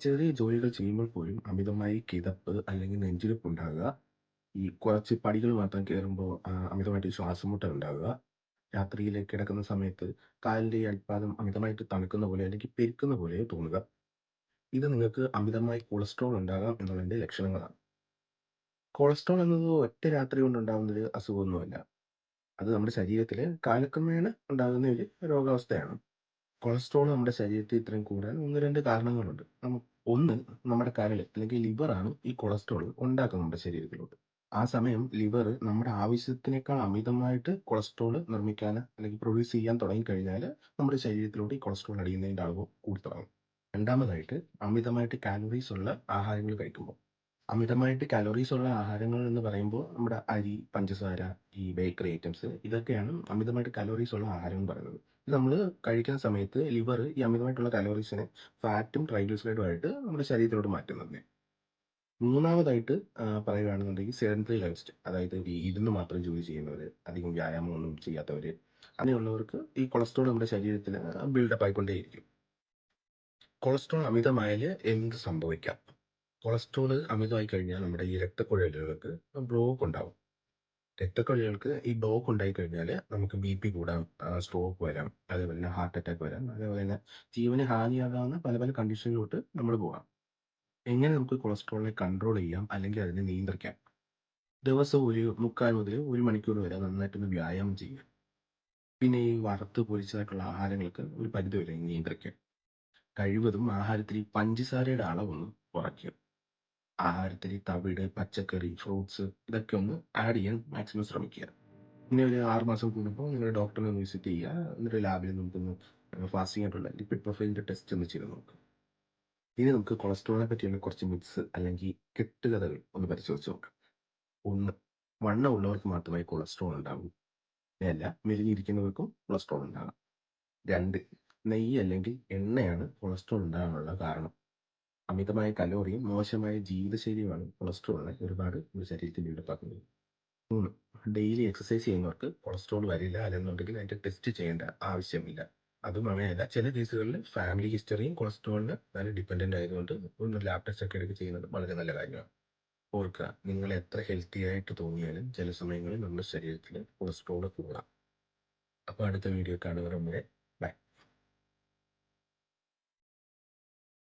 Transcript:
ചെറിയ ജോലികൾ ചെയ്യുമ്പോൾ പോലും അമിതമായി കിതപ്പ് അല്ലെങ്കിൽ നെഞ്ചിടിപ്പ് ഉണ്ടാകുക, ഈ കുറച്ച് പടികൾ മാത്രം കയറുമ്പോൾ അമിതമായിട്ട് ശ്വാസംമുട്ടൽ ഉണ്ടാകുക, രാത്രിയിൽ കിടക്കുന്ന സമയത്ത് കാലിൻ്റെ ഈ അടിപ്പാദം അമിതമായിട്ട് തണുക്കുന്ന പോലെ അല്ലെങ്കിൽ പെരുക്കുന്ന പോലെ തോന്നുക. ഇത് നിങ്ങൾക്ക് അമിതമായി കൊളസ്ട്രോൾ ഉണ്ടാകാം എന്നുള്ളതിൻ്റെ ലക്ഷണങ്ങളാണ്. കൊളസ്ട്രോൾ എന്നത് ഒറ്റ രാത്രി കൊണ്ടുണ്ടാകുന്ന ഒരു അസുഖമൊന്നുമല്ല. അത് നമ്മുടെ ശരീരത്തിൽ കാലക്രമേണ ഉണ്ടാകുന്ന ഒരു രോഗാവസ്ഥയാണ്. കൊളസ്ട്രോൾ നമ്മുടെ ശരീരത്തിൽ ഇത്രയും കൂടാൻ 1, 2 കാരണങ്ങളുണ്ട്. ഒന്ന് നമ്മുടെ കരൾ അല്ലെങ്കിൽ ലിവറാണ് ഈ കൊളസ്ട്രോൾ ഉണ്ടാക്കുന്നത് നമ്മുടെ ശരീരത്തിലോട്ട്. ആ സമയം ലിവർ നമ്മുടെ ആവശ്യത്തിനേക്കാൾ അമിതമായിട്ട് കൊളസ്ട്രോൾ നിർമ്മിക്കാൻ അല്ലെങ്കിൽ പ്രൊഡ്യൂസ് ചെയ്യാൻ തുടങ്ങിക്കഴിഞ്ഞാൽ നമ്മുടെ ശരീരത്തിലോട്ട് ഈ കൊളസ്ട്രോൾ അടിയുന്നതിൻ്റെ അളവ് കൂടി തുടങ്ങും. രണ്ടാമതായിട്ട് അമിതമായിട്ട് കാലറീസ് ഉള്ള ആഹാരങ്ങൾ കഴിക്കുമ്പോൾ. അമിതമായിട്ട് കാലോറീസ് ഉള്ള ആഹാരങ്ങൾ എന്ന് പറയുമ്പോൾ നമ്മുടെ അരി, പഞ്ചസാര, ഈ ബേക്കറി ഐറ്റംസ് ഇതൊക്കെയാണ് അമിതമായിട്ട് കാലോറീസ് ഉള്ള ആഹാരം എന്ന് പറയുന്നത്. ഇത് നമ്മൾ കഴിക്കുന്ന സമയത്ത് ലിവർ ഈ അമിതമായിട്ടുള്ള കാലോറീസിനെ ഫാറ്റും ട്രൈഗ്ലിസറൈഡും ആയിട്ട് നമ്മുടെ ശരീരത്തിലോട്ട് മാറ്റുന്നത്. മൂന്നാമതായിട്ട് പറയുകയാണെന്നുണ്ടെങ്കിൽ സെഡൻറ്ററി ലൈഫ് സ്റ്റൈൽ, അതായത് ഈ ഇരുന്ന് മാത്രം ജോലി ചെയ്യുന്നവർ, അധികം വ്യായാമമൊന്നും ചെയ്യാത്തവർ, അങ്ങനെയുള്ളവർക്ക് ഈ കൊളസ്ട്രോൾ നമ്മുടെ ശരീരത്തിൽ ബിൽഡപ്പ് ആയിക്കൊണ്ടേയിരിക്കും. കൊളസ്ട്രോൾ അമിതമായാൽ എന്ത് സംഭവിക്കാം? കൊളസ്ട്രോൾ അമിതമായി കഴിഞ്ഞാൽ നമ്മുടെ ഈ രക്തക്കുഴലുകൾക്ക് ബ്ലോക്ക് ഉണ്ടാവും. രക്തക്കുഴലുകൾക്ക് ഈ ബ്ലോക്ക് ഉണ്ടായി കഴിഞ്ഞാൽ നമുക്ക് ബിപി കൂടാം, സ്ട്രോക്ക് വരാം, അതേപോലെ തന്നെ ഹാർട്ട് അറ്റാക്ക് വരാം, അതേപോലെ തന്നെ ജീവന് ഹാനിയാകാവുന്ന പല പല കണ്ടീഷനിലോട്ട് നമ്മൾ പോകാം. എങ്ങനെ നമുക്ക് കൊളസ്ട്രോളിനെ കൺട്രോൾ ചെയ്യാം അല്ലെങ്കിൽ അതിനെ നിയന്ത്രിക്കാം? ദിവസം ഒരു 3/4 മുതൽ 1 മണിക്കൂർ വരെ നന്നായിട്ടൊന്ന് വ്യായാമം ചെയ്യുക. പിന്നെ ഈ വറുത്ത് പൊരിച്ചതായിട്ടുള്ള ആഹാരങ്ങൾക്ക് ഒരു പരിധി വരെ നിയന്ത്രിക്കുക. കഴിവതും ആഹാരത്തിൽ ഈ പഞ്ചസാരയുടെ അളവൊന്ന് കുറയ്ക്കുക. ആഹാരത്തിൽ തവിട്, പച്ചക്കറി, ഫ്രൂട്ട്സ് ഇതൊക്കെ ഒന്ന് ആഡ് ചെയ്യാൻ മാക്സിമം ശ്രമിക്കുക. പിന്നെ ഒരു 6 മാസം കൂടുമ്പോൾ നിങ്ങളുടെ ഡോക്ടറിനെ ഒന്ന് വിസിറ്റ് ചെയ്യുക. എന്നിട്ട് ലാബിൽ നമുക്കൊന്ന് ഫാസ്റ്റിംഗ് ആയിട്ടുള്ള ലിപിഡ് പ്രൊഫൈലിൻ്റെ ടെസ്റ്റ് ഒന്ന് ചെയ്ത് നോക്കുക. ഇനി നമുക്ക് കൊളസ്ട്രോളിനെ പറ്റിയുള്ള കുറച്ച് മിത്സ് അല്ലെങ്കിൽ കെട്ടുകഥകൾ ഒന്ന് പരിശോധിച്ച് നോക്കാം. 1. വണ്ണമുള്ളവർക്ക് മാത്രമേ കൊളസ്ട്രോൾ ഉണ്ടാകൂ. അങ്ങനെയല്ല, മെലിഞ്ഞിരിക്കുന്നവർക്കും കൊളസ്ട്രോൾ ഉണ്ടാകാം. 2. നെയ്യ് അല്ലെങ്കിൽ എണ്ണയാണ് കൊളസ്ട്രോൾ ഉണ്ടാകാനുള്ള കാരണം. അമിതമായ കലോറിയും മോശമായ ജീവിതശൈലിയുമാണ് കൊളസ്ട്രോളിനെ ഒരുപാട് നമ്മുടെ ശരീരത്തിൽ ബിൽഡപ്പാക്കുന്നത്. 3. ഡെയിലി എക്സസൈസ് ചെയ്യുന്നവർക്ക് കൊളസ്ട്രോൾ വരില്ല, അല്ലെന്നുണ്ടെങ്കിൽ അതിൻ്റെ ടെസ്റ്റ് ചെയ്യേണ്ട ആവശ്യമില്ല. അതും അങ്ങനെയല്ല, ചില കേസുകളിൽ ഫാമിലി ഹിസ്റ്ററിയും കൊളസ്ട്രോളിന് നല്ല ഡിപ്പെൻഡൻ്റ് ആയതുകൊണ്ട് ഒന്ന് ലാബ് ടെസ്റ്റ് ഒക്കെ എടുത്ത് ചെയ്യുന്നത് വളരെ നല്ല കാര്യമാണ്. ഓർക്കുക, നിങ്ങൾ എത്ര ഹെൽത്തി ആയിട്ട് തോന്നിയാലും ചില സമയങ്ങളിൽ നമ്മുടെ ശരീരത്തിൽ കൊളസ്ട്രോൾ കൂടാം. അപ്പോൾ അടുത്ത വീഡിയോ കാണുന്നവരെ